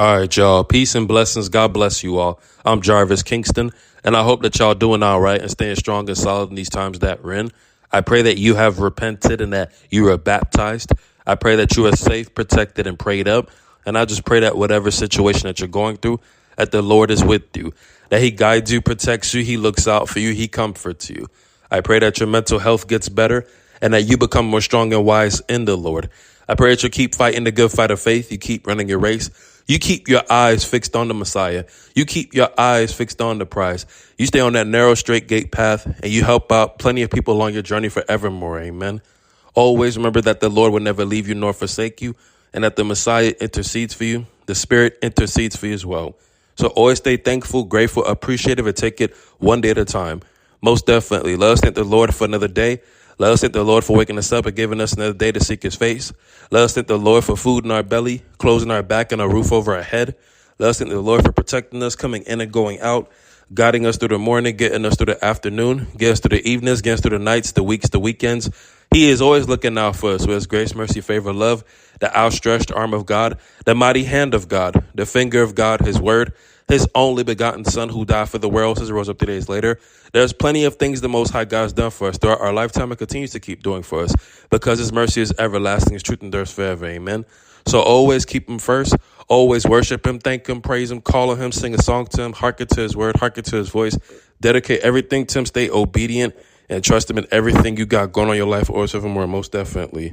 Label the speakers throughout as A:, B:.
A: All right, y'all. Peace and blessings. God bless you all. I'm Jarvis Kingston, and I hope that y'all doing all right and staying strong and solid in these times that we're in. I pray that you have repented and that you are baptized. I pray that you are safe, protected, and prayed up. And I just pray that whatever situation that you're going through, that the Lord is with you, that he guides you, protects you, he looks out for you, he comforts you. I pray that your mental health gets better and that you become more strong and wise in the Lord. I pray that you keep fighting the good fight of faith. You keep running your race. You keep your eyes fixed on the Messiah. You keep your eyes fixed on the prize. You stay on that narrow, straight gate path, and you help out plenty of people along your journey forevermore. Amen. Always remember that the Lord will never leave you nor forsake you, and that the Messiah intercedes for you. The Spirit intercedes for you as well. So always stay thankful, grateful, appreciative, and take it one day at a time. Most definitely. Let us thank the Lord for another day. Let us thank the Lord for waking us up and giving us another day to seek his face. Let us thank the Lord for food in our belly, clothes in our back, and a roof over our head. Let us thank the Lord for protecting us, coming in and going out, guiding us through the morning, getting us through the afternoon, getting us through the evenings, getting us through the nights, the weeks, the weekends. He is always looking out for us with his grace, mercy, favor, love, the outstretched arm of God, the mighty hand of God, the finger of God, his word, his only begotten son who died for the world since he rose up 3 days later. There's plenty of things the Most High God has done for us throughout our lifetime and continues to keep doing for us because his mercy is everlasting, his truth endures forever. Amen. So always keep him first. Always worship him, thank him, praise him, call on him, sing a song to him, hearken to his word, hearken to his voice, dedicate everything to him, stay obedient, and trust him in everything you got going on in your life or serve him more, most definitely.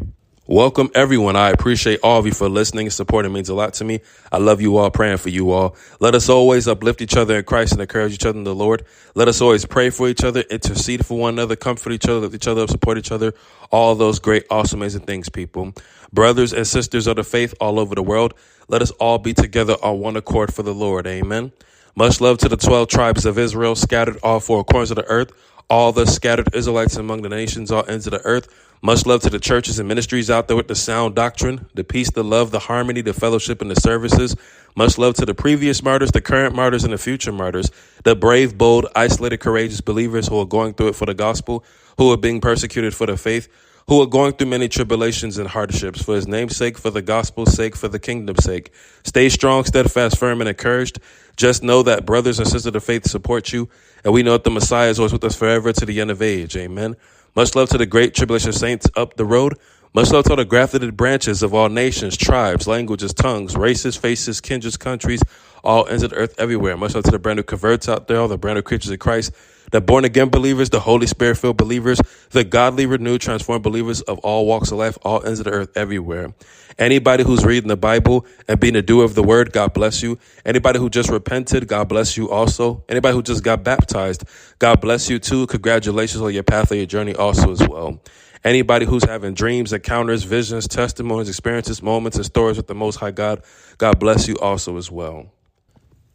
A: Welcome, everyone. I appreciate all of you for listening and supporting. It means a lot to me. I love you all, praying for you all. Let us always uplift each other in Christ and encourage each other in the Lord. Let us always pray for each other, intercede for one another, comfort each other, lift each other up, support each other. All those great, awesome, amazing things, people. Brothers and sisters of the faith all over the world, let us all be together on one accord for the Lord. Amen. Much love to the 12 tribes of Israel scattered all four corners of the earth, all the scattered Israelites among the nations, all ends of the earth. Much love to the churches and ministries out there with the sound doctrine, the peace, the love, the harmony, the fellowship, and the services. Much love to the previous martyrs, the current martyrs, and the future martyrs, the brave, bold, isolated, courageous believers who are going through it for the gospel, who are being persecuted for the faith, who are going through many tribulations and hardships for his name's sake, for the gospel's sake, for the kingdom's sake. Stay strong, steadfast, firm, and encouraged. Just know that brothers and sisters of the faith support you, and we know that the Messiah is always with us forever to the end of age. Amen. Much love to the great tribulation saints up the road. Much love to all the grafted branches of all nations, tribes, languages, tongues, races, faces, kindreds, countries, all ends of the earth everywhere. Much love to the brand new converts out there, all the brand new creatures of Christ, the born again believers, the Holy Spirit filled believers, the godly, renewed, transformed believers of all walks of life, all ends of the earth everywhere. Anybody who's reading the Bible and being a doer of the word, God bless you. Anybody who just repented, God bless you also. Anybody who just got baptized, God bless you too. Congratulations on your path of your journey also as well. Anybody who's having dreams, encounters, visions, testimonies, experiences, moments, and stories with the Most High God, God bless you also as well.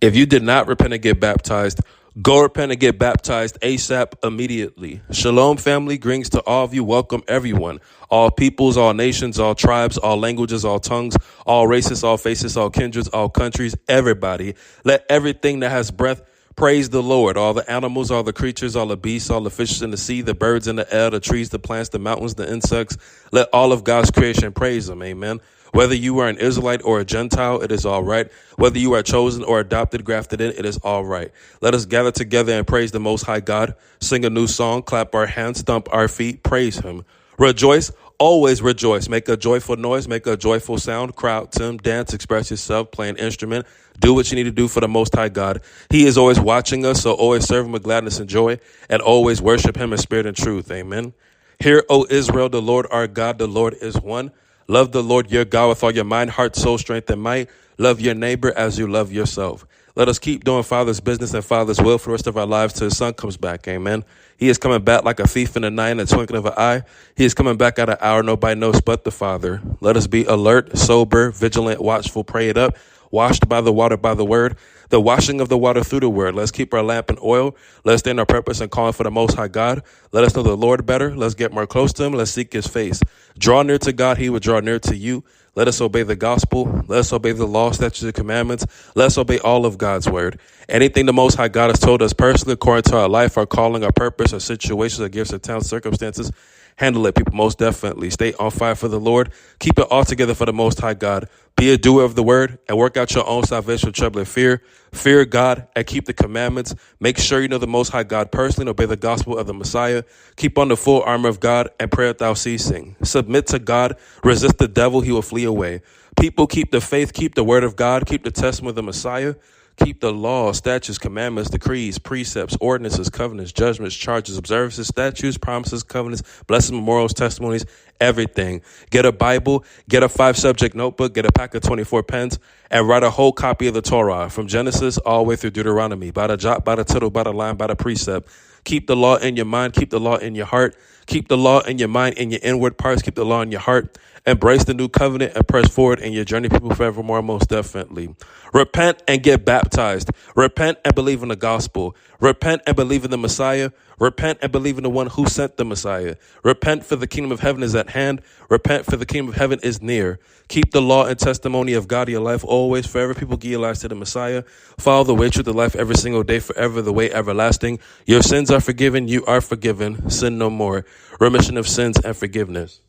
A: If you did not repent and get baptized, go repent and get baptized ASAP immediately. Shalom, family. Greetings to all of you. Welcome, everyone. All peoples, all nations, all tribes, all languages, all tongues, all races, all faces, all kindreds, all countries, everybody. Let everything that has breath praise the Lord. All the animals, all the creatures, all the beasts, all the fishes in the sea, the birds in the air, the trees, the plants, the mountains, the insects. Let all of God's creation praise him. Amen. Whether you are an Israelite or a Gentile, it is all right. Whether you are chosen or adopted, grafted in, it is all right. Let us gather together and praise the Most High God, sing a new song, clap our hands, stomp our feet, praise him. Rejoice, always rejoice. Make a joyful noise, make a joyful sound, cry out to him, dance, express yourself, play an instrument. Do what you need to do for the Most High God. He is always watching us, so always serve him with gladness and joy, and always worship him in spirit and truth. Amen. Hear, O Israel, the Lord our God, the Lord is one. Love the Lord your God with all your mind, heart, soul, strength, and might. Love your neighbor as you love yourself. Let us keep doing Father's business and Father's will for the rest of our lives till his son comes back. Amen. He is coming back like a thief in the night in the twinkling of an eye. He is coming back at an hour nobody knows but the Father. Let us be alert, sober, vigilant, watchful, pray it up, washed by the water, by the word, the washing of the water through the word. Let's keep our lamp in oil. Let's stay in our purpose and calling for the Most High God. Let us know the Lord better. Let's get more close to him. Let's seek his face. Draw near to God. He will draw near to you. Let us obey the gospel. Let us obey the law, statutes, and commandments. Let us obey all of God's word. Anything the Most High God has told us personally, according to our life, our calling, our purpose, our situations, our gifts, our talents, circumstances, Handle it, people, most definitely. Stay on fire for the Lord. Keep it all together for the Most High God. Be a doer of the word and work out your own salvation with trembling fear. Fear God and keep the commandments. Make sure you know the Most High God personally and obey the gospel of the Messiah. Keep on the full armor of God and pray without ceasing. Submit to God. Resist the devil. He will flee away. People, keep the faith. Keep the word of God. Keep the testimony of the Messiah. Keep the law, statutes, commandments, decrees, precepts, ordinances, covenants, judgments, charges, observances, statutes, promises, covenants, blessings, memorials, testimonies, everything. Get a Bible, get a 5-subject notebook, get a pack of 24 pens, and write a whole copy of the Torah from Genesis all the way through Deuteronomy, by the jot, by the tittle, by the line, by the precept. Keep the law in your mind. Keep the law in your heart. Keep the law in your mind, in your inward parts. Keep the law in your heart. Embrace the new covenant and press forward in your journey, people, forevermore, most definitely. Repent and get baptized. Repent and believe in the gospel. Repent and believe in the Messiah. Repent and believe in the one who sent the Messiah. Repent, for the kingdom of heaven is at hand. Repent, for the kingdom of heaven is near. Keep the law and testimony of God in your life always, forever. People, give your lives to the Messiah. Follow the way, truth, the life every single day, forever, the way everlasting. Your sins are forgiven. You are forgiven. Sin no more. Remission of sins and forgiveness.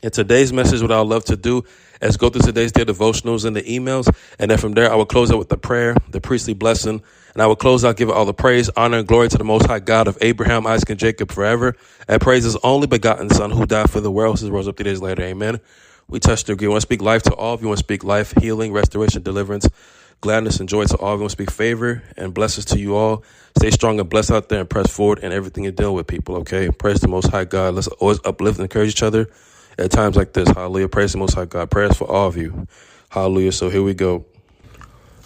A: In today's message, what I would love to do is go through today's day devotionals and the emails. And then from there, I will close out with the prayer, the priestly blessing. And I will close out, give all the praise, honor, and glory to the Most High God of Abraham, Isaac, and Jacob forever. And praise His only begotten Son who died for the world, who rose up 3 days later. Amen. We touch the agree. We want to speak life to all of you. We want to speak life, healing, restoration, deliverance, gladness, and joy to all of you. We want to speak favor and blessings to you all. Stay strong and blessed out there and press forward in everything you deal with, people, okay? Praise the Most High God. Let's always uplift and encourage each other at times like this. Hallelujah. Praise the Most High God. Prayers for all of you. Hallelujah. So here we go.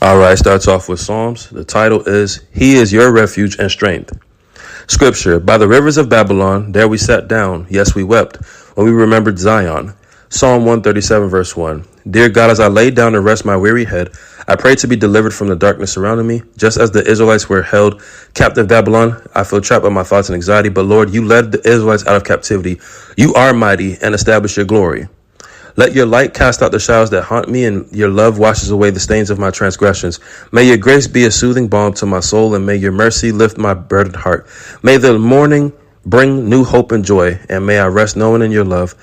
A: All right. Starts off with Psalms. The title is, He is your refuge and strength. Scripture. By the rivers of Babylon, there we sat down. Yes, we wept when we remembered Zion. Psalm 137, verse 1. Dear God, as I lay down to rest my weary head, I pray to be delivered from the darkness surrounding me. Just as the Israelites were held captive in Babylon, I feel trapped by my thoughts and anxiety. But Lord, you led the Israelites out of captivity. You are mighty and establish your glory. Let your light cast out the shadows that haunt me, and your love washes away the stains of my transgressions. May your grace be a soothing balm to my soul, and may your mercy lift my burdened heart. May the morning bring new hope and joy, and may I rest knowing in your love.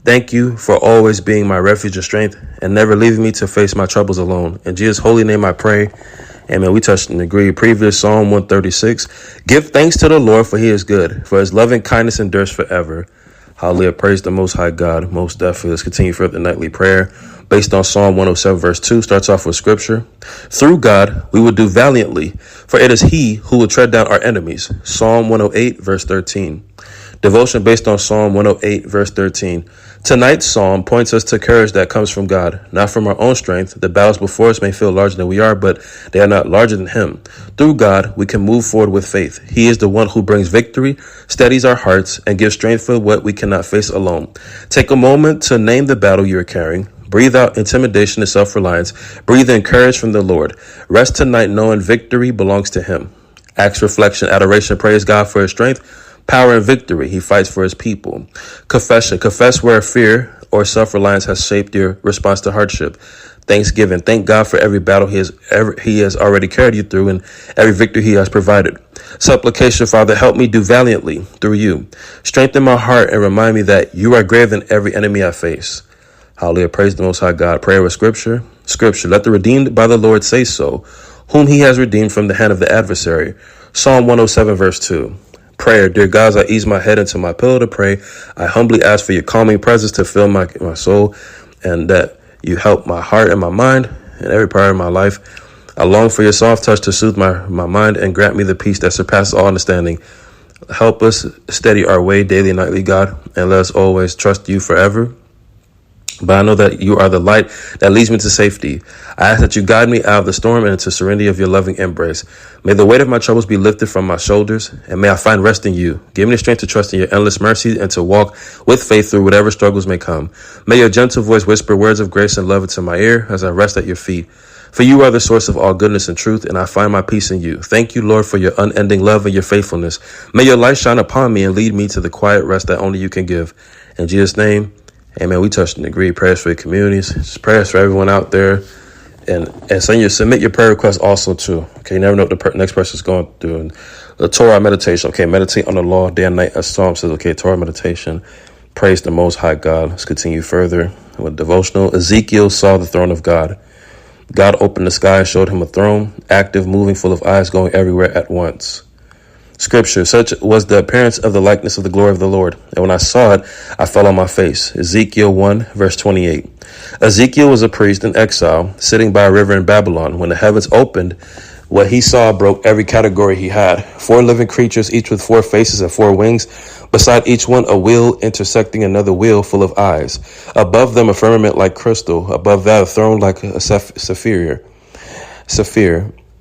A: Thank you for always being my refuge and strength and never leaving me to face my troubles alone. In Jesus' holy name I pray. Amen. We touched and agreed. Previous Psalm 136. Give thanks to the Lord, for he is good, for his loving kindness endures forever. Hallelujah. Praise the Most High God. Most definitely. Let's continue further nightly prayer based on Psalm 107, verse 2. Starts off with scripture. Through God, we will do valiantly, for it is he who will tread down our enemies. Psalm 108, verse 13. Devotion based on Psalm 108, verse 13. Tonight's psalm points us to courage that comes from God, not from our own strength. The battles before us may feel larger than we are, but they are not larger than him. Through God, we can move forward with faith. He is the one who brings victory, steadies our hearts, and gives strength for what we cannot face alone. Take a moment to name the battle you are carrying. Breathe out intimidation and self-reliance. Breathe in courage from the Lord. Rest tonight knowing victory belongs to him. Acts, reflection, adoration, praise God for his strength, power, and victory. He fights for his people. Confession. Confess where fear or self-reliance has shaped your response to hardship. Thanksgiving. Thank God for every battle he has already carried you through and every victory he has provided. Supplication. Father, help me do valiantly through you. Strengthen my heart and remind me that you are greater than every enemy I face. Hallelujah. Praise the Most High God. Prayer with scripture. Scripture. Let the redeemed by the Lord say so, whom he has redeemed from the hand of the adversary. Psalm 107, verse 2. Prayer. Dear God, as I ease my head into my pillow to pray, I humbly ask for your calming presence to fill my soul, and that you help my heart and my mind and every part of my life. I long for your soft touch to soothe my mind and grant me the peace that surpasses all understanding. Help us steady our way daily and nightly, God, and let us always trust you forever. But I know that you are the light that leads me to safety. I ask that you guide me out of the storm and into serenity of your loving embrace. May the weight of my troubles be lifted from my shoulders, and may I find rest in you. Give me the strength to trust in your endless mercy and to walk with faith through whatever struggles may come. May your gentle voice whisper words of grace and love into my ear as I rest at your feet. For you are the source of all goodness and truth, and I find my peace in you. Thank you, Lord, for your unending love and your faithfulness. May your light shine upon me and lead me to the quiet rest that only you can give. In Jesus' name, amen. We touched and agreed. Prayers for your communities. Just prayers for everyone out there And so you submit your prayer requests also too. Okay, you never know what the next person's going through. And the Torah meditation. Okay, meditate on the law day and night. As Psalm says. Okay, Torah meditation. Praise the Most High God. Let's continue further with devotional. Ezekiel saw the throne of God. God opened the sky and showed him a throne, active, moving, full of eyes, going everywhere at once. Scripture, such was the appearance of the likeness of the glory of the Lord. And when I saw it, I fell on my face. Ezekiel 1, verse 28. Ezekiel was a priest in exile, sitting by a river in Babylon. When the heavens opened, what he saw broke every category he had. 4 living creatures, each with 4 faces and 4 wings. Beside each one, a wheel intersecting another wheel full of eyes. Above them, a firmament like crystal. Above that, a throne like a sapphire.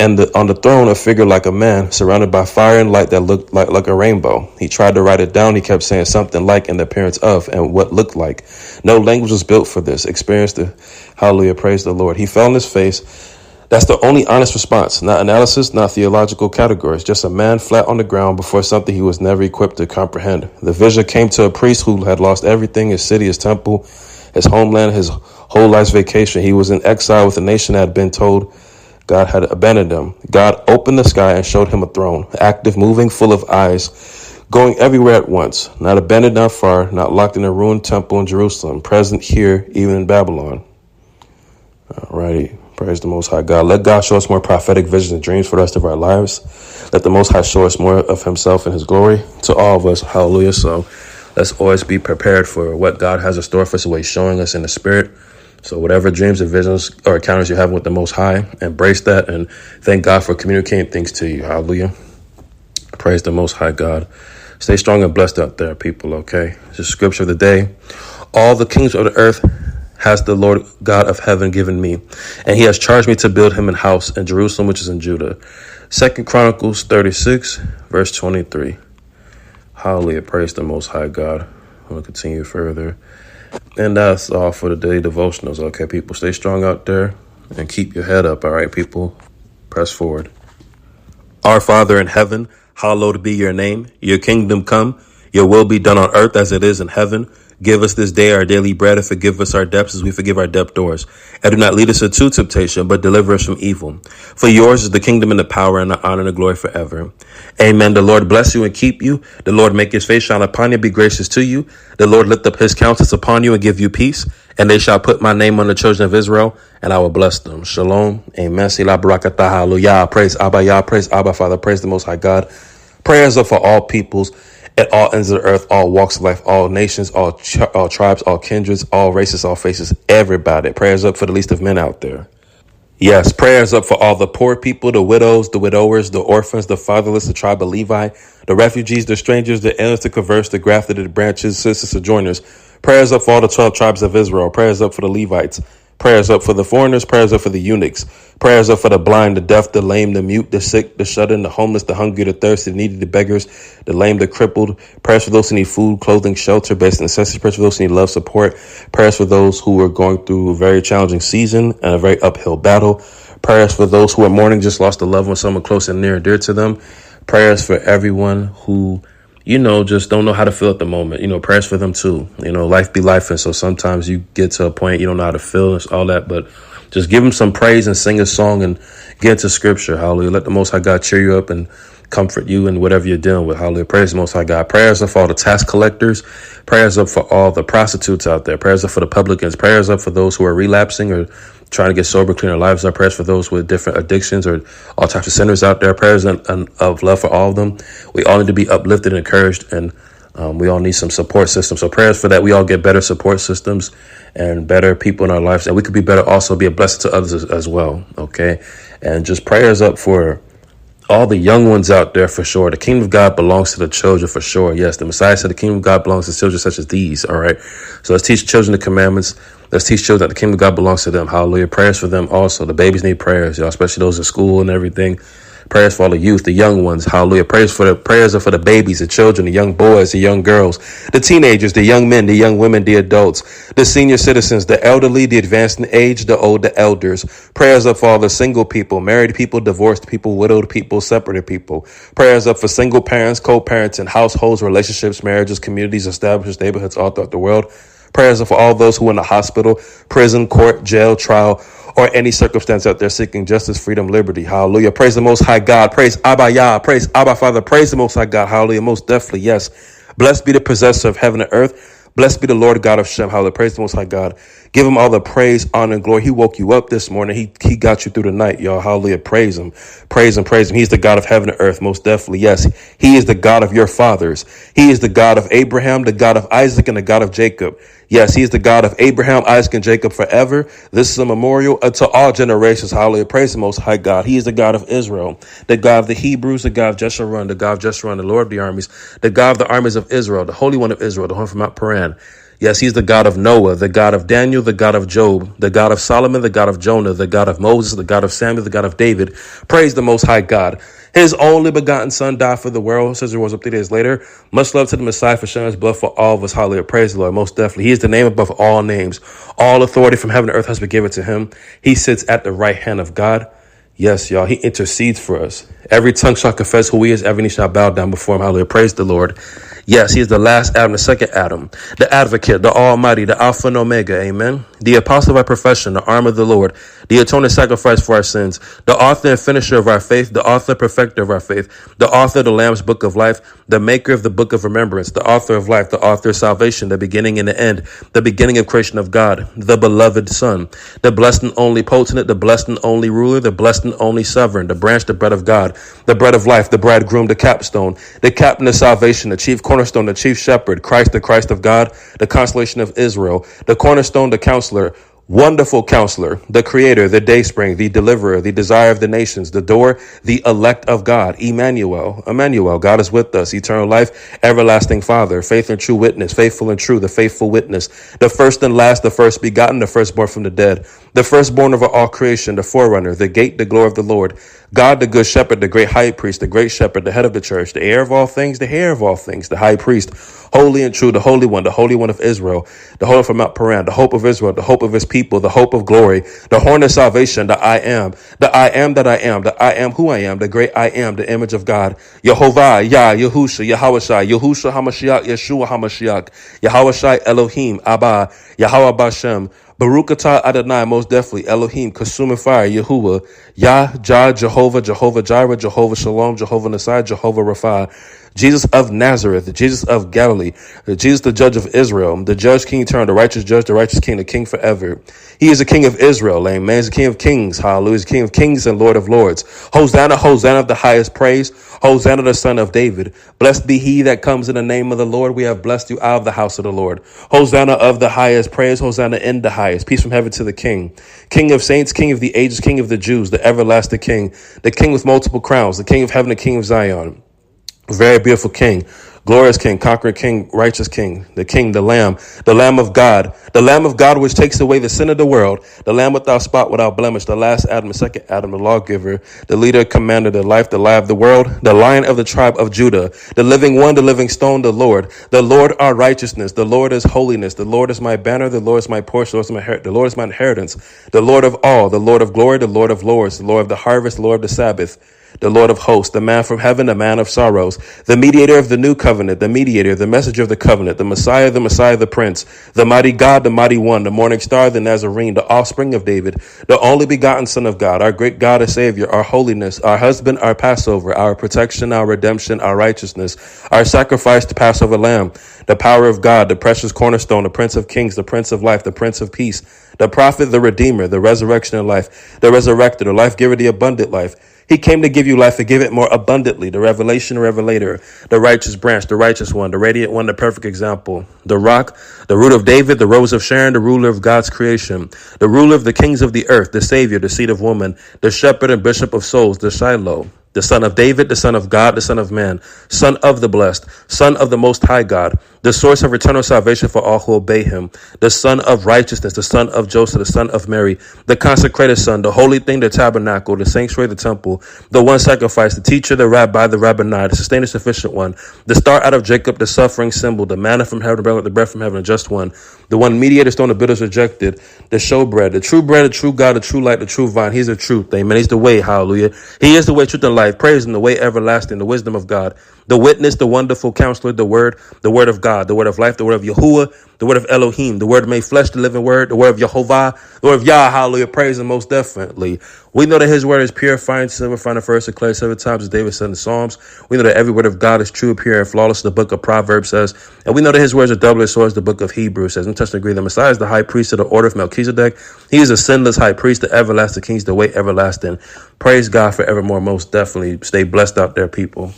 A: And on the throne, a figure like a man, surrounded by fire and light that looked like a rainbow. He tried to write it down. He kept saying something like in the appearance of and what looked like. No language was built for this. Experience the hallelujah, praise the Lord. He fell on his face. That's the only honest response. Not analysis, not theological categories. Just a man flat on the ground before something he was never equipped to comprehend. The vision came to a priest who had lost everything, his city, his temple, his homeland, his whole life's vacation. He was in exile with a nation that had been told God had abandoned him. God opened the sky and showed him a throne, active, moving, full of eyes, going everywhere at once, not abandoned, not far, not locked in a ruined temple in Jerusalem, present here, even in Babylon. Alrighty, praise the Most High God. Let God show us more prophetic visions and dreams for the rest of our lives. Let the Most High show us more of himself and his glory to all of us. Hallelujah. So let's always be prepared for what God has in store for us, the way he's showing us in the spirit. So whatever dreams and visions or encounters you have with the Most High, embrace that and thank God for communicating things to you. Hallelujah. Praise the Most High God. Stay strong and blessed out there, people, okay? It's the scripture of the day. All the kings of the earth has the Lord God of heaven given me, and he has charged me to build him a house in Jerusalem, which is in Judah. 2 Chronicles 36, verse 23. Hallelujah. Praise the Most High God. I'm going to continue further. And that's all for the daily devotionals. Okay, people, stay strong out there and keep your head up. All right, people, press forward. Our Father in heaven, hallowed be your name. Your kingdom come. Your will be done on earth as it is in heaven. Give us this day our daily bread and forgive us our debts as we forgive our debtors. And do not lead us into temptation, but deliver us from evil. For yours is the kingdom and the power and the honor and the glory forever. Amen. The Lord bless you and keep you. The Lord make his face shine upon you, be gracious to you. The Lord lift up his countenance upon you and give you peace. And they shall put my name on the children of Israel, and I will bless them. Shalom. Amen. Sila barakatah. Hallelujah. Praise Abba, Yah. Praise Abba, Father. Praise the Most High God. Prayers are for all peoples at all ends of the earth, all walks of life, all nations, all tribes, all kindreds, all races, all faces, everybody. Prayers up for the least of men out there. Yes, prayers up for all the poor people, the widows, the widowers, the orphans, the fatherless, the tribe of Levi, the refugees, the strangers, the aliens, the converse, the grafted, the branches, sisters, sojourners. Prayers up for all the 12 tribes of Israel. Prayers up for the Levites. Prayers up for the foreigners. Prayers up for the eunuchs. Prayers up for the blind, the deaf, the lame, the mute, the sick, the shut-in, the homeless, the hungry, the thirsty, the needy, the beggars, the lame, the crippled. Prayers for those who need food, clothing, shelter, basic necessities. Prayers for those who need love, support. Prayers for those who are going through a very challenging season and a very uphill battle. Prayers for those who are mourning, just lost a loved one, someone close and near and dear to them. Prayers for everyone who, just don't know how to feel at the moment. Prayers for them too. Life be life. And so sometimes you get to a point you don't know how to feel and all that, but just give him some praise and sing a song and get into scripture. Hallelujah. Let the Most High God cheer you up and comfort you in whatever you're dealing with. Hallelujah. Praise the Most High God. Prayers up for all the tax collectors. Prayers up for all the prostitutes out there. Prayers up for the publicans. Prayers up for those who are relapsing or trying to get sober, clean their lives up. Prayers for those with different addictions or all types of sinners out there. Prayers of love for all of them. We all need to be uplifted and encouraged, and we all need some support systems. So prayers for that. We all get better support systems and better people in our lives, and we could be better, also be a blessing to others as well. Okay. And just prayers up for all the young ones out there for sure. The kingdom of God belongs to the children for sure. Yes, the Messiah said the kingdom of God belongs to children such as these. All right. So let's teach children the commandments. Let's teach children that the kingdom of God belongs to them. Hallelujah. Prayers for them also. The babies need prayers, especially those in school and everything. Prayers for all the youth, the young ones. Hallelujah. Prayers are for the babies, the children, the young boys, the young girls, the teenagers, the young men, the young women, the adults, the senior citizens, the elderly, the advanced in age, the old, the elders. Prayers up for all the single people, married people, divorced people, widowed people, separated people. Prayers up for single parents, co-parents, and households, relationships, marriages, communities, establishments, neighborhoods all throughout the world. Prayers are for all those who are in the hospital, prison, court, jail, trial, or any circumstance out there seeking justice, freedom, liberty. Hallelujah. Praise the Most High God. Praise Abba Yah. Praise Abba Father. Praise the Most High God. Hallelujah. Most definitely, yes. Blessed be the possessor of heaven and earth. Blessed be the Lord God of Shem. Hallelujah. Praise the Most High God. Give him all the praise, honor, and glory. He woke you up this morning. He got you through the night, y'all. Hallelujah. Praise him. Praise him. Praise him. He's the God of heaven and earth. Most definitely. Yes. He is the God of your fathers. He is the God of Abraham, the God of Isaac, and the God of Jacob. Yes, he is the God of Abraham, Isaac, and Jacob forever. This is a memorial unto all generations. Hallelujah. Praise the Most High God. He is the God of Israel, the God of the Hebrews, the God of Jeshurun, the God of Jeshurun, the Lord of the armies, the God of the armies of Israel, the Holy One of Israel, the one from Mount Paran. Yes, he's the God of Noah, the God of Daniel, the God of Job, the God of Solomon, the God of Jonah, the God of Moses, the God of Samuel, the God of David. Praise the Most High God. His only begotten son died for the world. Says he rose up 3 days later. Much love to the Messiah for sharing his blood for all of us. Hallelujah. Praise the Lord. Most definitely. He is the name above all names. All authority from heaven and earth has been given to him. He sits at the right hand of God. Yes, y'all. He intercedes for us. Every tongue shall confess who he is. Every knee shall bow down before him. Hallelujah. Praise the Lord. Yes, he is the last Adam, the second Adam, the advocate, the almighty, the Alpha and Omega. Amen. The apostle by profession, the arm of the Lord, the atoning sacrifice for our sins, the author and finisher of our faith, the author and perfecter of our faith, the author of the Lamb's book of life, the maker of the book of remembrance, the author of life, the author of salvation, the beginning and the end, the beginning of creation of God, the beloved Son, the blessed and only potentate, the blessed and only ruler, the blessed and only sovereign, the branch, the bread of God, the bread of life, the bridegroom, the capstone, the captain of salvation, the chief cornerstone, the chief shepherd, Christ, the Christ of God, the consolation of Israel, the cornerstone, the counselor, wonderful counselor, the creator, the dayspring, the deliverer, the desire of the nations, the door, the elect of God, Emmanuel, God is with us, eternal life, everlasting Father, faith and true witness, faithful and true, the faithful witness, the first and last, the first begotten, the firstborn from the dead, the firstborn over all creation, the forerunner, the gate, the glory of the Lord, God, the good shepherd, the great high priest, the great shepherd, the head of the church, the heir of all things, the hair of all things, the high priest, holy and true, the Holy One of Israel, the Holy from Mount Paran, the hope of Israel, the hope of his people, the hope of glory, the horn of salvation, the I am that I am, the I am who I am, the great I am, the image of God, Yehovah, Yah, Yahusha, Yahawashai, Yahusha HaMashiach, Yeshua HaMashiach, Yahawashai Elohim, Abba, Yahweh Bashem, Baruch atah Adonai, most definitely, Elohim, consuming fire, Yahuwah, Yah, Jah, Jehovah, Jehovah Jireh, Jehovah Shalom, Jehovah Nisai, Jehovah Rapha, Jesus of Nazareth, Jesus of Galilee, Jesus the judge of Israel, the judge, king eternal, the righteous king, the king forever. He is the king of Israel, amen. He's the king of kings, hallelujah. He's the king of kings and Lord of lords. Hosanna, Hosanna of the highest praise. Hosanna, the son of David. Blessed be he that comes in the name of the Lord. We have blessed you out of the house of the Lord. Hosanna of the highest praise. Hosanna in the highest. Peace from heaven to the king. King of saints, king of the ages, king of the Jews, the everlasting king, the king with multiple crowns, the king of heaven, the king of Zion. Very beautiful king, glorious king, conquering king, righteous king, the lamb of God which takes away the sin of the world, the lamb without spot, without blemish, the last Adam, the second Adam, the lawgiver, the leader, commander, the life, the lie of the world, the lion of the tribe of Judah, the living one, the living stone, the Lord our righteousness, the Lord is holiness, the Lord is my banner, the Lord is my portion, the Lord is my inheritance, the Lord of all, the Lord of glory, the Lord of lords, the Lord of the harvest, the Lord of the Sabbath, the Lord of hosts, the man from heaven, the man of sorrows, the mediator of the new covenant, the mediator, the messenger of the covenant, the Messiah, the prince, the mighty God, the mighty one, the morning star, the Nazarene, the offspring of David, the only begotten son of God, our great God and Savior, our holiness, our husband, our Passover, our protection, our redemption, our righteousness, our sacrifice, the Passover lamb, the power of God, the precious cornerstone, the prince of kings, the prince of life, the prince of peace, the prophet, the redeemer, the resurrection of life, the resurrector, the life giver, the abundant life. He came to give you life and give it more abundantly. The revelation, the revelator, the righteous branch, the righteous one, the radiant one, the perfect example, the rock, the root of David, the rose of Sharon, the ruler of God's creation, the ruler of the kings of the earth, the savior, the seed of woman, the shepherd and bishop of souls, the Shiloh, the son of David, the son of God, the son of man, son of the blessed, son of the most high God, the source of eternal salvation for all who obey him, the son of righteousness, the son of Joseph, the son of Mary, the consecrated son, the holy thing, the tabernacle, the sanctuary, the temple, the one sacrifice, the teacher, the rabbi, the rabboni, the sustainer, sufficient one, the star out of Jacob, the suffering symbol, the manna from heaven, the bread from heaven, the just one, the one mediator, stone of bitters rejected, the showbread, the true bread, the true God, the true light, the true vine. He's the truth. Amen. He's the way. Hallelujah. He is the way, truth, and life. Praise him, the way everlasting, the wisdom of God, the witness, the wonderful counselor, the word of God, God, the word of life, the word of Yahuwah, the word of Elohim, the word made flesh, the living word, the word of Jehovah, the word of Yah, hallelujah, praise him most definitely. We know that his word is purifying, silver, finding first, declared 7 times, as David said in the Psalms. We know that every word of God is true, pure, and flawless, the book of Proverbs says. And we know that his words are double-edged swords, the book of Hebrews says. We touch and agree that Messiah is the high priest of the order of Melchizedek. He is a sinless high priest, the everlasting king, the way everlasting. Praise God forevermore, most definitely. Stay blessed out there, people.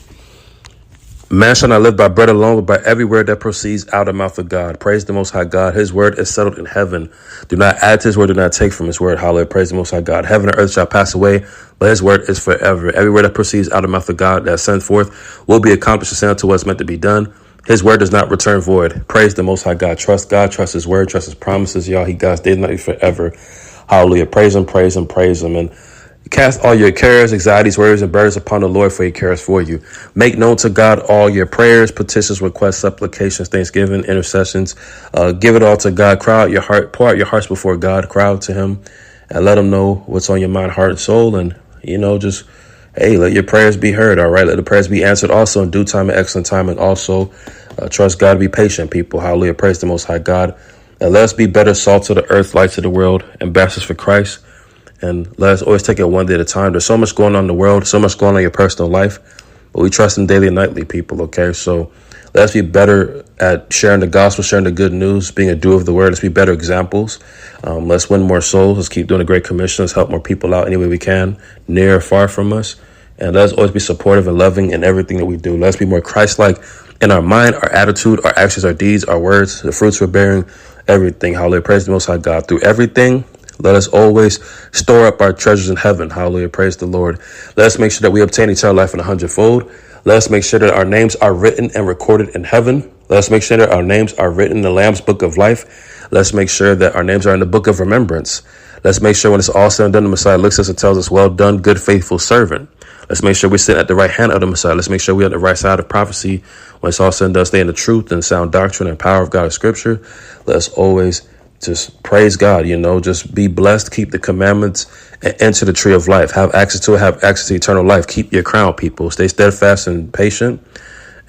A: Man shall not live by bread alone, but by every word that proceeds out of the mouth of God. Praise the Most High God. His word is settled in heaven. Do not add to his word, do not take from his word. Hallelujah. Praise the Most High God. Heaven and earth shall pass away, but his word is forever. Every word that proceeds out of the mouth of God that sent forth will be accomplished and sent to what's meant to be done. His word does not return void. Praise the Most High God. Trust God, trust his word, trust his promises. Y'all, he God's day and night forever. Hallelujah. Praise him, praise him, praise him. And cast all your cares, anxieties, worries, and burdens upon the Lord, for he cares for you. Make known to God all your prayers, petitions, requests, supplications, thanksgiving, intercessions. Give it all to God. Cry out your heart, pour out your hearts before God. Cry out to him and let him know what's on your mind, heart, and soul. And, just, hey, let your prayers be heard, all right? Let the prayers be answered also in due time and excellent time. And also trust God, be patient, people. Hallelujah. Praise the Most High God. And let us be better salt to the earth, lights of the world, ambassadors for Christ. And let us always take it one day at a time. There's so much going on in the world, so much going on in your personal life, but we trust him daily and nightly, people, okay? So let's be better at sharing the gospel, sharing the good news, being a doer of the word. Let's be better examples. Let's win more souls. Let's keep doing a great commission. Let's help more people out any way we can, near or far from us. And let's always be supportive and loving in everything that we do. Let's be more Christ-like in our mind, our attitude, our actions, our deeds, our words, the fruits we're bearing, everything. Hallelujah. Praise the Most High God. Through everything, let us always store up our treasures in heaven. Hallelujah. Praise the Lord. Let us make sure that we obtain eternal life in 100-fold. Let us make sure that our names are written and recorded in heaven. Let us make sure that our names are written in the Lamb's book of life. Let's make sure that our names are in the book of remembrance. Let's make sure when it's all said and done, the Messiah looks at us and tells us, well done, good, faithful servant. Let's make sure we sit at the right hand of the Messiah. Let's make sure we're at the right side of prophecy. When it's all said and done, stay in the truth and sound doctrine and power of God's scripture. Let's always just praise God, just be blessed, keep the commandments, and enter the tree of life. Have access to it, have access to eternal life. Keep your crown, people. Stay steadfast and patient,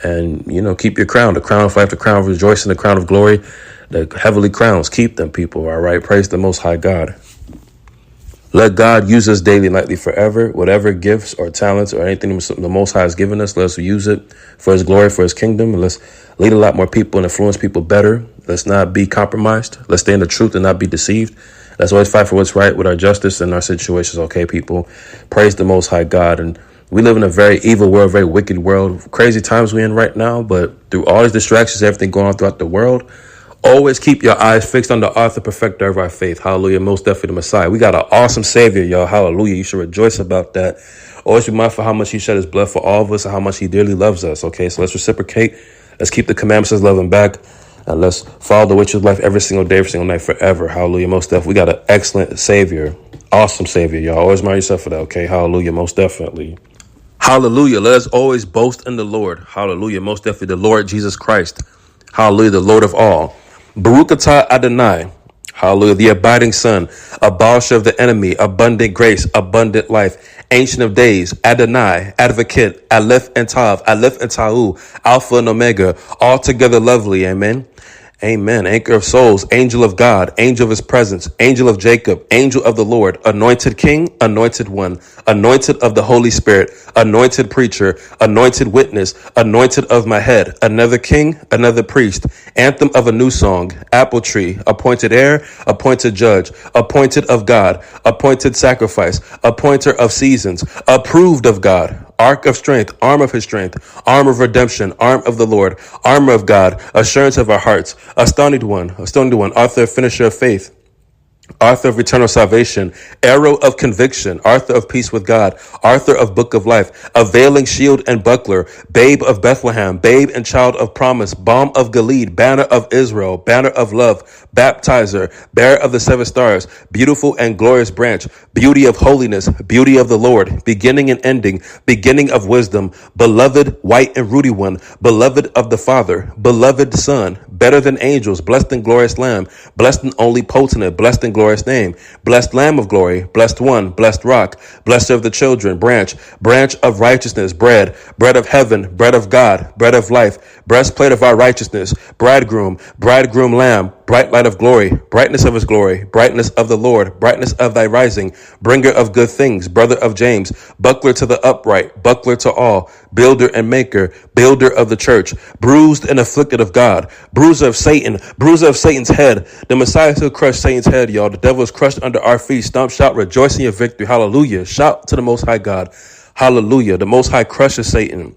A: and, keep your crown, the crown of life, the crown of rejoicing, the crown of glory, the heavenly crowns. Keep them, people, all right? Praise the Most High God. Let God use us daily, nightly, forever. Whatever gifts or talents or anything the Most High has given us, let's use it for his glory, for his kingdom, and let's lead a lot more people and influence people better. Let's not be compromised. Let's stay in the truth and not be deceived. Let's always fight for what's right with our justice and our situations, okay, people? Praise the Most High God. And we live in a very evil world, very wicked world. Crazy times we're in right now, but through all these distractions, everything going on throughout the world, always keep your eyes fixed on the author, perfecter of our faith. Hallelujah. Most definitely the Messiah. We got an awesome Savior, y'all. Hallelujah. You should rejoice about that. Always be mindful how much he shed his blood for all of us and how much he dearly loves us. Okay, so let's reciprocate. Let's keep the commandments, let's love him back. And let's follow the way of life every single day, every single night, forever. Hallelujah. Most definitely. We got an excellent Savior. Awesome Savior, y'all. Always mind yourself for that, okay? Hallelujah. Most definitely. Hallelujah. Let us always boast in the Lord. Hallelujah. Most definitely the Lord Jesus Christ. Hallelujah. The Lord of all. Baruch atah Adonai. Hallelujah. The abiding Son. Abolisher of the enemy. Abundant grace. Abundant life. Ancient of days. Adonai. Advocate. Aleph and Tav. Aleph and Tahu. Alpha and Omega. Altogether lovely. Amen. Amen. Anchor of souls, angel of God, angel of his presence, angel of Jacob, angel of the Lord, anointed king, anointed one, anointed of the Holy Spirit, anointed preacher, anointed witness, anointed of my head, another king, another priest, anthem of a new song, apple tree, appointed heir, appointed judge, appointed of God, appointed sacrifice, appointer of seasons, approved of God. Ark of strength, arm of his strength, arm of redemption, arm of the Lord, armor of God, assurance of our hearts, astonished one, author, finisher of faith, author of eternal salvation, arrow of conviction, author of peace with God, author of book of life, availing shield and buckler, babe of Bethlehem, babe and child of promise, balm of Gilead, banner of Israel, banner of love, baptizer, bearer of the 7 stars, beautiful and glorious branch, beauty of holiness, beauty of the Lord, beginning and ending, beginning of wisdom, beloved, white and ruddy one, beloved of the Father, beloved Son, better than angels, blessed and glorious Lamb, blessed and only potent, blessed and glorious name, blessed Lamb of glory, blessed one, blessed rock, blessed of the children, branch, branch of righteousness, bread, bread of heaven, bread of God, bread of life, breastplate of our righteousness, bridegroom, bridegroom Lamb, bright light of glory, brightness of his glory, brightness of the Lord, brightness of thy rising, bringer of good things, brother of James, buckler to the upright, buckler to all, builder and maker, builder of the church, bruised and afflicted of God, bruiser of Satan, bruiser of Satan's head. The Messiah still crushed Satan's head, y'all. The devil is crushed under our feet. Stomp, shout, rejoice in your victory. Hallelujah. Shout to the Most High God. Hallelujah. The Most High crushes Satan.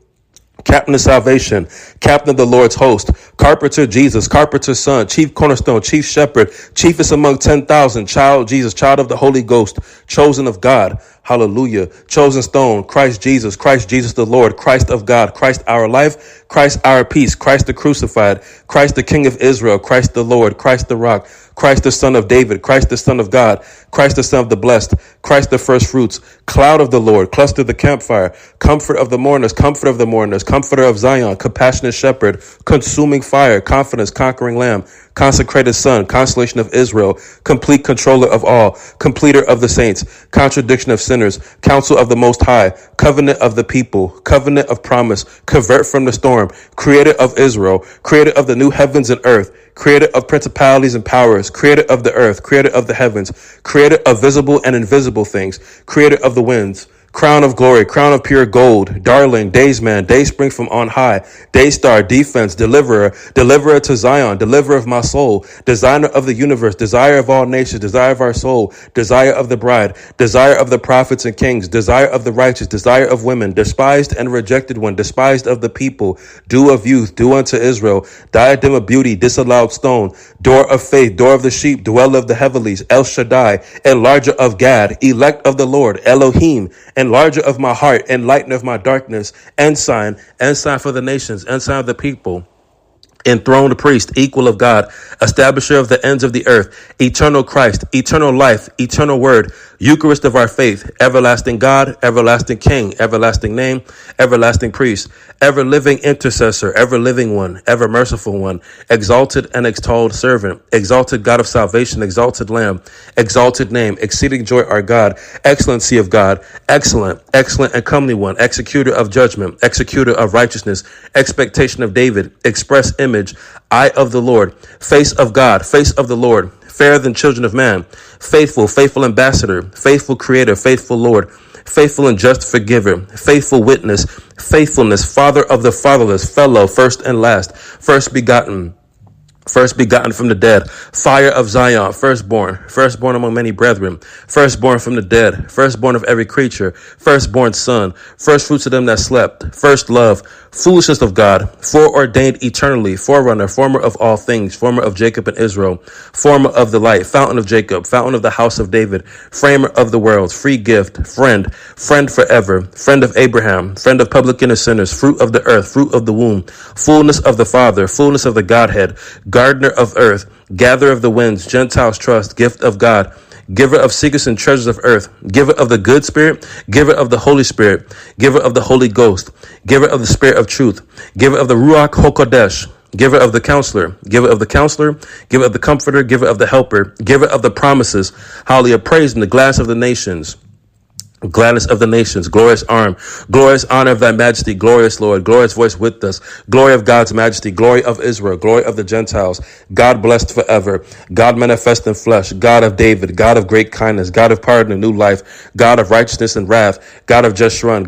A: Captain of salvation, captain of the Lord's host, carpenter Jesus, carpenter's son, chief cornerstone, chief shepherd, chiefest among 10,000, child Jesus, child of the Holy Ghost, chosen of God. Hallelujah. Chosen stone, Christ Jesus the Lord, Christ of God, Christ our life, Christ our peace, Christ the crucified, Christ the King of Israel, Christ the Lord, Christ the rock, Christ the Son of David, Christ the Son of God, Christ the Son of the blessed, Christ the first fruits, cloud of the Lord, cluster of the campfire, comfort of the mourners, comforter of Zion, compassionate shepherd, consuming fire, confidence, conquering lamb, consecrated son, consolation of Israel, complete controller of all, completer of the saints, contradiction of sinners, counsel of the Most High, covenant of the people, covenant of promise, convert from the storm, creator of Israel, creator of the new heavens and earth, creator of principalities and powers, creator of the earth, creator of the heavens, creator of visible and invisible things, creator of the winds, crown of glory, crown of pure gold, darling, daysman, day spring from on high, day star, defense, deliverer, deliverer to Zion, deliverer of my soul, designer of the universe, desire of all nations, desire of our soul, desire of the bride, desire of the prophets and kings, desire of the righteous, desire of women, despised and rejected one, despised of the people, dew of youth, dew unto Israel, diadem of beauty, disallowed stone, door of faith, door of the sheep, dweller of the heavenlies, El Shaddai, enlarger of Gad, elect of the Lord, Elohim, enlarger of my heart, enlightener of my darkness, ensign for the nations, ensign of the people, enthroned priest, equal of God, establisher of the ends of the earth, eternal Christ, eternal life, eternal word, Eucharist of our faith, everlasting God, everlasting King, everlasting name, everlasting priest, ever living intercessor, ever living one, ever merciful one, exalted and extolled servant, exalted God of salvation, exalted Lamb, exalted name, exceeding joy our God, excellency of God, excellent, excellent and comely one, executor of judgment, executor of righteousness, expectation of David, express image, eye of the Lord, face of God, face of the Lord, fairer than children of man, faithful, faithful ambassador, faithful creator, faithful Lord, faithful and just forgiver, faithful witness, faithfulness, father of the fatherless, fellow, first and last, first begotten from the dead, fire of Zion, firstborn among many brethren, firstborn from the dead, firstborn of every creature, firstborn son, first fruits of them that slept, first love, foolishness of God, foreordained eternally, forerunner, former of all things, former of Jacob and Israel, former of the light, fountain of Jacob, fountain of the house of David, framer of the world, free gift, friend forever, friend of Abraham, friend of publican and sinners, fruit of the earth, fruit of the womb, fullness of the Father, fullness of the Godhead, gardener of earth, gatherer of the winds, Gentiles trust, gift of God, giver of secrets and treasures of earth, giver of the good spirit, giver of the Holy Spirit, giver of the Holy Ghost, giver of the Spirit of truth, giver of the Ruach HaKodesh, giver of the counselor, giver of the comforter, giver of the helper, giver of the promises, hallelujah, praise in the glass of the nations. Gladness of the nations, glorious arm, glorious honor of thy majesty, glorious Lord, glorious voice with us, glory of God's majesty, glory of Israel, glory of the Gentiles, God blessed forever, God manifest in flesh, God of David, God of great kindness, God of pardon and new life, God of righteousness and wrath, God of Jeshurun,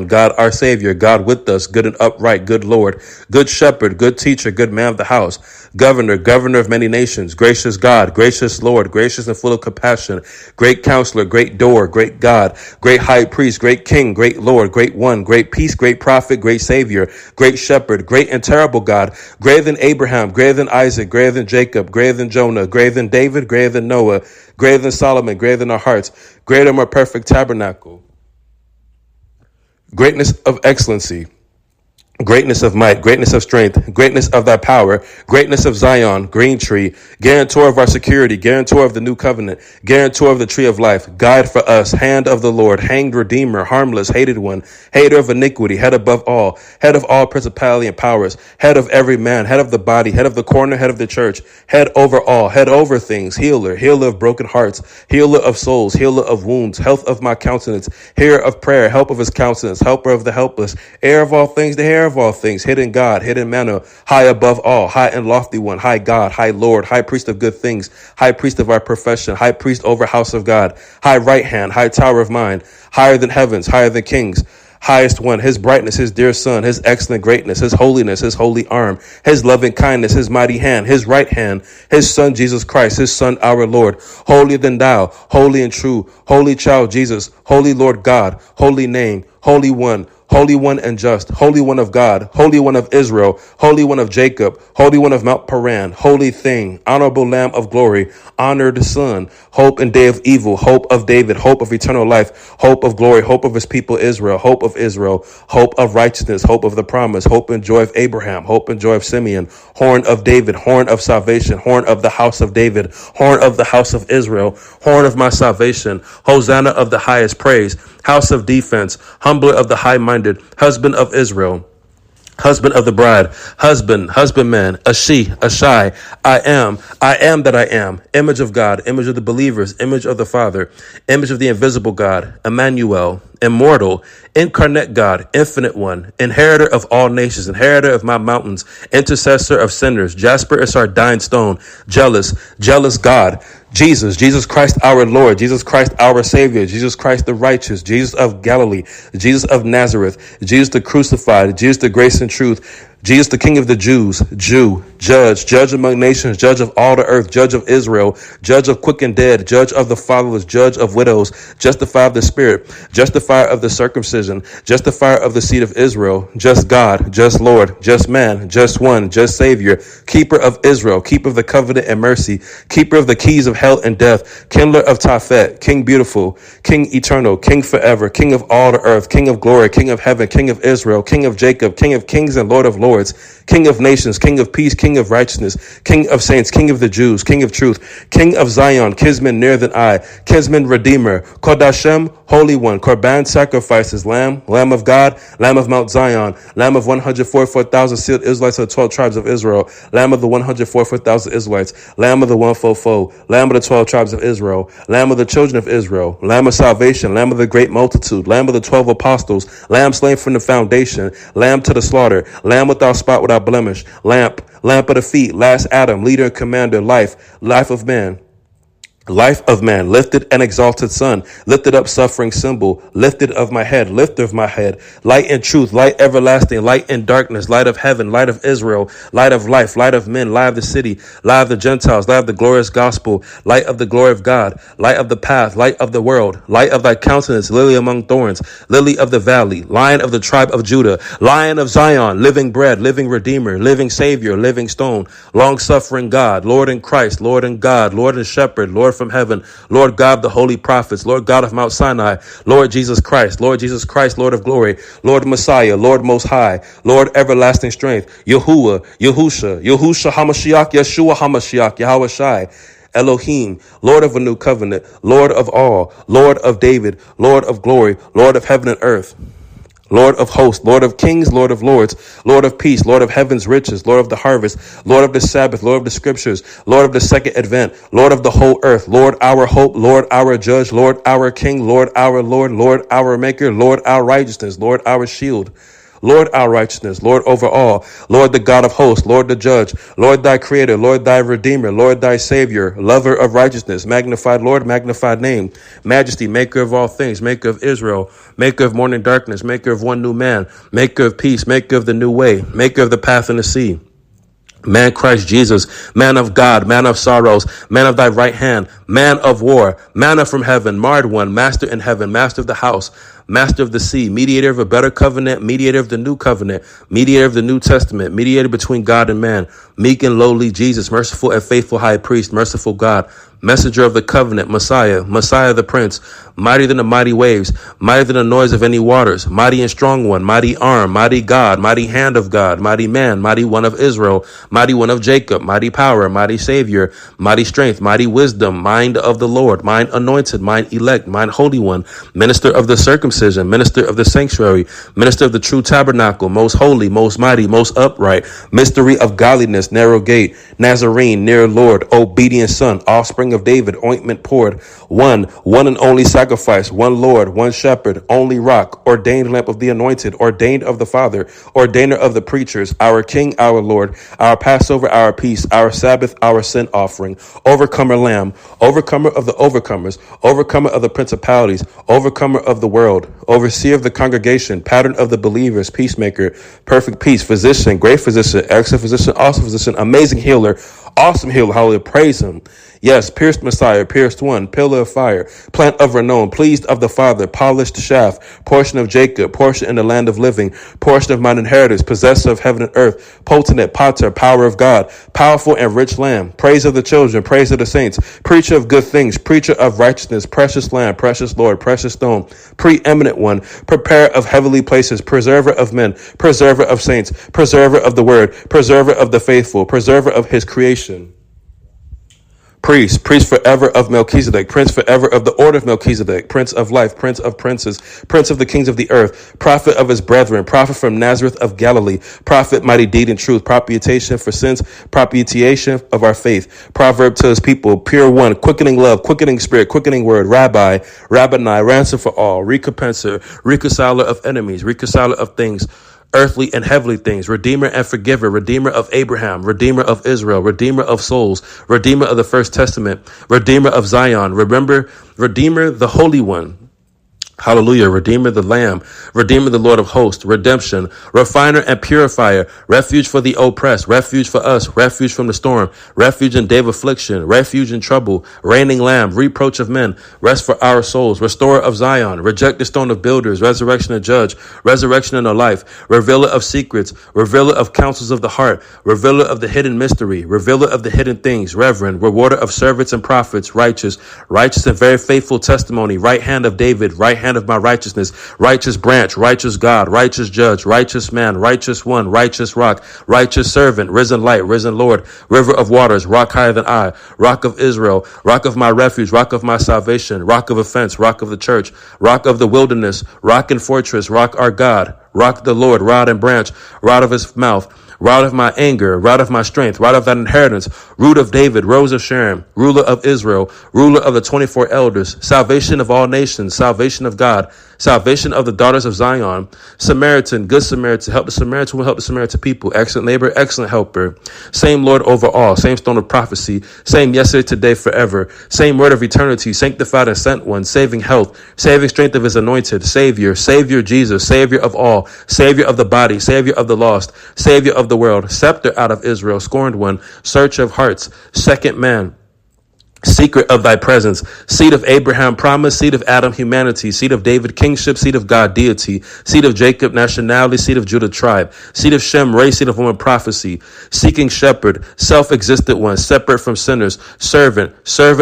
A: God our Savior, God with us, good and upright, good Lord, good shepherd, good teacher, good man of the house, governor of many nations, gracious God, gracious Lord, gracious and full of compassion, great counselor, great door, great God, great high priest, great king, great Lord, great one, great peace, great prophet, great savior, great shepherd, great and terrible God, greater than Abraham, greater than Isaac, greater than Jacob, greater than Jonah, greater than David, greater than Noah, greater than Solomon, greater than our hearts, greater and more perfect tabernacle, greatness of excellency, Greatness of might, greatness of strength, greatness of thy power, greatness of Zion, green tree, guarantor of our security, guarantor of the new covenant, guarantor of the tree of life, guide for us, hand of the Lord, hanged redeemer, harmless, hated one, hater of iniquity, head above all, head of all principality and powers, head of every man, head of the body, head of the corner, head of the church, head over all, head over things, healer, healer of broken hearts, healer of souls, healer of wounds, health of my countenance, hearer of prayer, help of his countenance, helper of the helpless, heir of all things, the heir of all things, hidden God, hidden manna, high above all, high and lofty one, high God, high Lord, high priest of good things, high priest of our profession, high priest over house of God, high right hand, high tower of mine, higher than heavens, higher than kings, highest one, his brightness, his dear son, his excellent greatness, his holiness, his holy arm, his loving kindness, his mighty hand, his right hand, his son, Jesus Christ, his son, our Lord, holier than thou, holy and true, holy child, Jesus, holy Lord God, holy name, Holy One and just, Holy One of God, Holy One of Israel, Holy One of Jacob, Holy One of Mount Paran, Holy Thing, Honorable Lamb of Glory, Honored Son, Hope in day of evil, Hope of David, Hope of eternal life, Hope of glory, Hope of his people Israel, Hope of righteousness, Hope of the promise, Hope and joy of Abraham, Hope and joy of Simeon, Horn of David, Horn of salvation, Horn of the house of David, Horn of the house of Israel, Horn of my salvation, Hosanna of the highest praise, House of defense, Humbler of the high-minded, Husband of Israel, husband of the bride, husbandman, a she, a shy, I am that I am, image of God, image of the believers, image of the Father, image of the invisible God, Emmanuel, immortal, incarnate God, infinite one, inheritor of all nations, inheritor of my mountains, intercessor of sinners, jasper and sardine stone, jealous God, Jesus Christ our Lord, Jesus Christ our Savior, Jesus Christ the righteous, Jesus of Galilee, Jesus of Nazareth, Jesus the crucified, Jesus the grace and truth, Jesus the King of the Jews, judge among nations, judge of all the earth, judge of Israel, judge of quick and dead, judge of the fatherless, judge of widows, justifier of the spirit, justifier of the circumcision, justifier of the seed of Israel, just God, just Lord, just man, just one, just Savior, keeper of Israel, keeper of the covenant and mercy, keeper of the keys of hell and death, kindler of Tophet, King beautiful, King eternal, King forever, King of all the earth, King of glory, King of heaven, King of Israel, King of Jacob, King of kings and Lord of lords, King of nations, King of peace, King of righteousness, King of saints, King of the Jews, King of truth, King of Zion, kinsman nearer than I, kinsman redeemer, Kodashem, Holy One, Korban sacrifices, Lamb of God, Lamb of Mount Zion, Lamb of 144,000 sealed Israelites of the 12 tribes of Israel, Lamb of the 144,000 Israelites, Lamb of the 144, Lamb of the 12 tribes of Israel, Lamb of the children of Israel, Lamb of salvation, Lamb of the great multitude, Lamb of the 12 apostles, Lamb slain from the foundation, Lamb to the slaughter, Lamb without spot, without blemish, lamp of the feet, last Adam, leader and commander, life of man, lifted and exalted Son, lifted up suffering symbol, lifted of my head, lifter of my head, light and truth, light everlasting, light in darkness, light of heaven, light of Israel, light of life, light of men, light of the city, light of the Gentiles, light of the glorious gospel, light of the glory of God, light of the path, light of the world, light of thy countenance, lily among thorns, lily of the valley, lion of the tribe of Judah, lion of Zion, living bread, living redeemer, living savior, living stone, long suffering God, Lord in Christ, Lord in God, Lord and shepherd, Lord from heaven, Lord God, the holy prophets, Lord God of Mount Sinai, Lord Jesus Christ, Lord of glory, Lord Messiah, Lord most high, Lord everlasting strength, Yahuwah, Yahusha HaMashiach, Yeshua HaMashiach, Yahweh Shai, Elohim, Lord of a new covenant, Lord of all, Lord of David, Lord of glory, Lord of heaven and earth, Lord of hosts, Lord of kings, Lord of lords, Lord of peace, Lord of heaven's riches, Lord of the harvest, Lord of the Sabbath, Lord of the scriptures, Lord of the second advent, Lord of the whole earth, Lord our hope, Lord our judge, Lord our king, Lord our Lord, Lord our maker, Lord our righteousness, Lord our shield, Lord our righteousness, Lord over all, Lord the God of hosts, Lord the judge, Lord thy creator, Lord thy redeemer, Lord thy savior, lover of righteousness, magnified Lord, magnified name, majesty, maker of all things, maker of Israel, maker of morning darkness, maker of one new man, maker of peace, maker of the new way, maker of the path in the sea. Man Christ Jesus, man of God, man of sorrows, man of thy right hand, man of war, manna from heaven, marred one, master in heaven, master of the house, master of the sea, mediator of a better covenant, mediator of the new covenant, mediator of the New Testament, mediator between God and man, meek and lowly Jesus, merciful and faithful high priest, merciful God, messenger of the covenant, Messiah, Messiah the Prince, mightier than the mighty waves, mightier than the noise of any waters, mighty and strong one, mighty arm, mighty God, mighty hand of God, mighty man, mighty one of Israel, mighty one of Jacob, mighty power, mighty Savior, mighty strength, mighty wisdom, mind of the Lord, mind anointed, mind elect, mind holy one, minister of the circumcision, minister of the sanctuary, minister of the true tabernacle, most holy, most mighty, most upright, mystery of godliness, narrow gate, Nazarene, near Lord, obedient son, offspring of David, ointment poured, one and only sacrifice, one Lord, one shepherd, only rock, ordained lamp of the anointed, ordained of the Father, ordainer of the preachers, our King, our Lord, our Passover, our peace, our Sabbath, our sin offering, overcomer lamb, overcomer of the overcomers, overcomer of the principalities, overcomer of the world, overseer of the congregation, pattern of the believers, peacemaker, perfect peace, physician, great physician, excellent physician, awesome physician, amazing healer, awesome healer, hallelujah, praise him. Yes, pierced Messiah, pierced one, pillar of fire, plant of renown, pleased of the Father, polished shaft, portion of Jacob, portion in the land of living, portion of mine inheritance, possessor of heaven and earth, potent potter, power of God, powerful and rich lamb, praise of the children, praise of the saints, preacher of good things, preacher of righteousness, precious lamb, precious Lord, precious stone, preeminent one, preparer of heavenly places, preserver of men, preserver of saints, preserver of the word, preserver of the faithful, preserver of his creation. Priest forever of Melchizedek, prince forever of the order of Melchizedek, prince of life, prince of princes, prince of the kings of the earth, prophet of his brethren, prophet from Nazareth of Galilee, prophet, mighty deed and truth, propitiation for sins, propitiation of our faith, proverb to his people, pure one, quickening love, quickening spirit, quickening word, rabbi, rabboni, ransom for all, recompenser, reconciler of enemies, reconciler of things, earthly and heavenly things, redeemer and forgiver, redeemer of Abraham, redeemer of Israel, redeemer of souls, redeemer of the first testament, redeemer of Zion, redeemer the Holy One. Hallelujah. Redeemer the Lamb, Redeemer the Lord of hosts, redemption, refiner and purifier, refuge for the oppressed, refuge for us, refuge from the storm, refuge in day of affliction, refuge in trouble, reigning Lamb, reproach of men, rest for our souls, restorer of Zion, reject the stone of builders, resurrection of judge, resurrection in the life, revealer of secrets, revealer of counsels of the heart, revealer of the hidden mystery, revealer of the hidden things, reverend, rewarder of servants and prophets, righteous and very faithful testimony, right hand of David, right hand of my righteousness, righteous branch, righteous God, righteous judge, righteous man, righteous one, righteous rock, righteous servant, risen light, risen Lord, river of waters, rock higher than I, rock of Israel, rock of my refuge, rock of my salvation, rock of offense, rock of the church, rock of the wilderness, rock and fortress, rock our God, rock the Lord, rod and branch, rod of his mouth, rod of my anger, rod of my strength, rod of that inheritance, root of David, rose of Sharon, ruler of Israel, ruler of the 24 elders, salvation of all nations, salvation of God, salvation of the daughters of Zion, Samaritan, good Samaritan, help the Samaritan will help the Samaritan people, excellent neighbor, excellent helper, same Lord over all, same stone of prophecy, same yesterday, today, forever, same word of eternity, sanctified and sent one, saving health, saving strength of his anointed, Savior Jesus, Savior of all, Savior of the body, Savior of the lost, Savior of the world, scepter out of Israel, scorned one, search of hearts, second man, secret of thy presence, seed of Abraham promise, seed of Adam humanity, seed of David kingship, seed of God deity, seed of Jacob nationality, seed of Judah tribe, seed of Shem race, seed of woman prophecy, seeking shepherd, self-existent one, separate from sinners, servant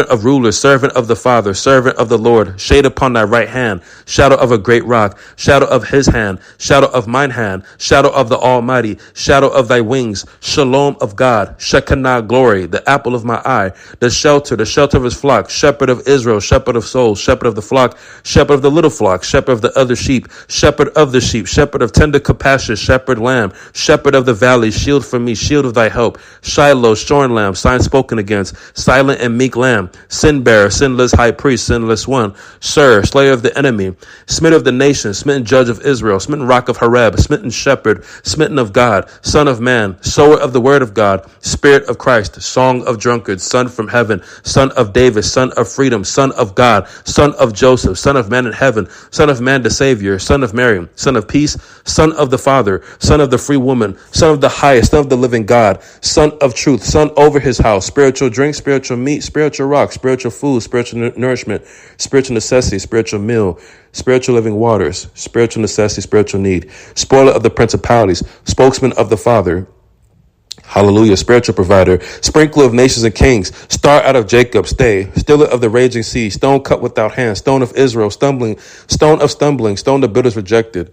A: of rulers, servant of the Father, servant of the Lord, shade upon thy right hand, shadow of a great rock, shadow of his hand, shadow of mine hand, shadow of the Almighty, shadow of thy wings, shalom of God, Shekinah glory, the apple of my eye, the shelter of his flock, shepherd of Israel, shepherd of souls, shepherd of the flock, shepherd of the little flock, shepherd of the other sheep, shepherd of the sheep, shepherd of tender compassion, shepherd lamb, shepherd of the valley, shield for me, shield of thy help, Shiloh, shorn lamb, sign spoken against, silent and meek lamb, sin bearer, sinless high priest, sinless one, sir, slayer of the enemy, smitten of the nations, smitten judge of Israel, smitten rock of Horeb, smitten shepherd, smitten of God, son of man, sower of the word of God, spirit of Christ, song of drunkards, son from heaven, son Son of David, Son of freedom, Son of God, Son of Joseph, Son of man in heaven, Son of man the Savior, Son of Mary, Son of peace, Son of the Father, Son of the free woman, Son of the highest, Son of the living God, Son of truth, Son over his house, spiritual drink, spiritual meat, spiritual rock, spiritual food, spiritual nourishment, spiritual necessity, spiritual meal, spiritual living waters, spiritual necessity, spiritual need, spoiler of the principalities, spokesman of the Father, hallelujah, spiritual provider, sprinkler of nations and kings, star out of Jacob, stay, stiller of the raging sea, stone cut without hands, stone of Israel, stumbling, stone of stumbling, stone the builders rejected.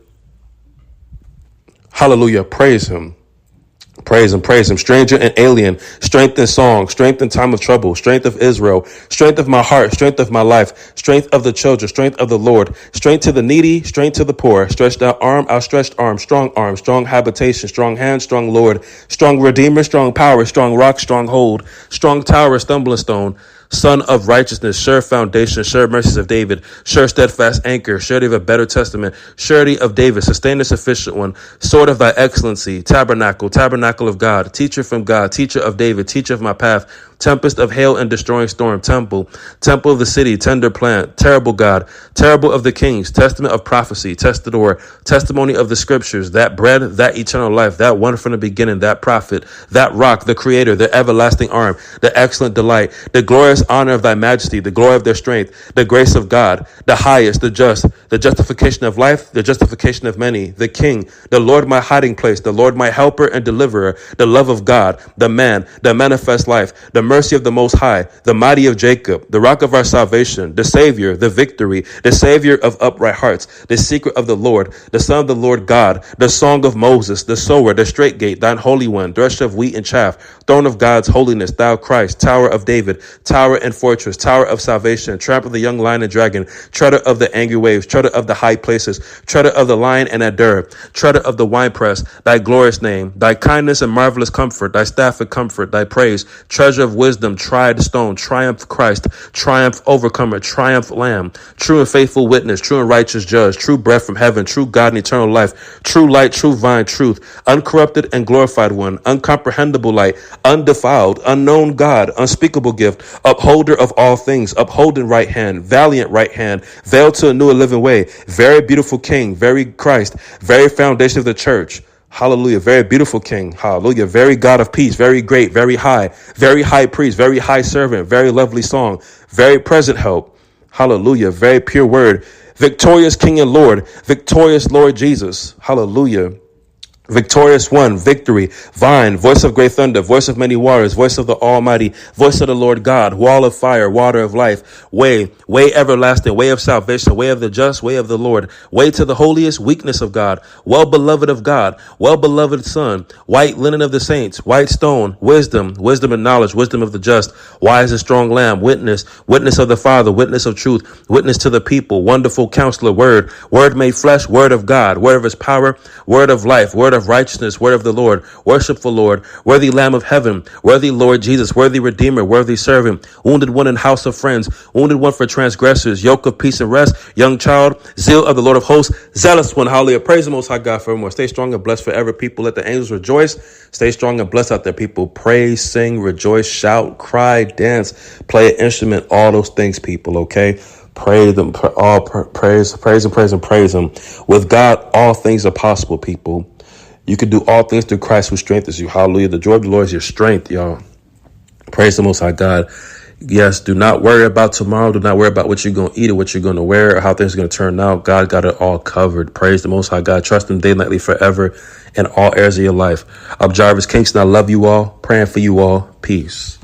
A: Hallelujah, praise him. Praise him, stranger and alien, strength in song, strength in time of trouble, strength of Israel, strength of my heart, strength of my life, strength of the children, strength of the Lord, strength to the needy, strength to the poor, stretched out arm, outstretched arm, strong habitation, strong hand, strong Lord, strong redeemer, strong power, strong rock, strong hold, strong tower, stumbling stone, Son of righteousness, sure foundation, sure mercies of David, sure steadfast anchor, surety of a better testament, surety of David, sustainer sufficient one, sword of thy excellency, tabernacle of God, teacher from God, teacher of David, teacher of my path, tempest of hail and destroying storm, temple of the city, tender plant, terrible God, terrible of the kings, testament of prophecy, testador, testimony of the scriptures, that bread, that eternal life, that one from the beginning, that prophet, that rock, the creator, the everlasting arm, the excellent delight, the glorious honor of thy majesty, the glory of their strength, the grace of God, the highest, the just, the justification of life, the justification of many, the king, the Lord my hiding place, the Lord my helper and deliverer, the love of God, the man, the manifest life, the mercy of the Most High, the mighty of Jacob, the rock of our salvation, the Savior, the victory, the Savior of upright hearts, the secret of the Lord, the Son of the Lord God, the song of Moses, the sower, the straight gate, thine holy one, thresh of wheat and chaff, throne of God's holiness, thou Christ, tower of David, tower and fortress, tower of salvation, trap of the young lion and dragon, treader of the angry waves, treader of the high places, treader of the lion and adder, treader of the winepress, thy glorious name, thy kindness and marvelous comfort, thy staff and comfort, thy praise, treasure of wisdom, tried stone, triumph Christ, triumph overcomer, triumph lamb, true and faithful witness, true and righteous judge, true breath from heaven, true God and eternal life, true light, true vine, truth, uncorrupted and glorified one, uncomprehendable light, undefiled, unknown God, unspeakable gift, upholder of all things, upholding right hand, valiant right hand, veiled to a new and living way, very beautiful King, very Christ, very foundation of the church. Hallelujah. Very beautiful King. Hallelujah. Very God of peace. Very great. Very high priest. Very high servant. Very lovely song. Very present help. Hallelujah. Very pure word. Victorious King and Lord. Victorious Lord Jesus. Hallelujah. Victorious one, victory, vine, voice of great thunder, voice of many waters, voice of the Almighty, voice of the Lord God, wall of fire, water of life, way everlasting, way of salvation, way of the just, way of the Lord, way to the holiest, weakness of God, well beloved of God, well beloved Son, white linen of the saints, white stone, wisdom and knowledge, wisdom of the just, wise and strong lamb, witness of the Father, witness of truth, witness to the people, wonderful counselor, word made flesh, word of God, word of his power, word of life, word of righteousness, word of the Lord, worshipful Lord, worthy Lamb of heaven, worthy Lord Jesus, worthy Redeemer, worthy servant, wounded one in house of friends, wounded one for transgressors, yoke of peace and rest, young child, zeal of the Lord of hosts, zealous one, hallelujah. Praise the Most High God forevermore. Stay strong and blessed forever, people. Let the angels rejoice. Stay strong and blessed out there, people. Praise, sing, rejoice, shout, cry, dance, play an instrument, all those things, people, okay? Praise them, praise him. With God, all things are possible, people. You can do all things through Christ who strengthens you. Hallelujah. The joy of the Lord is your strength, y'all. Praise the Most High God. Yes, do not worry about tomorrow. Do not worry about what you're going to eat or what you're going to wear or how things are going to turn out. God got it all covered. Praise the Most High God. Trust him day and nightly forever in all areas of your life. I'm Jarvis Kingston. I love you all. Praying for you all. Peace.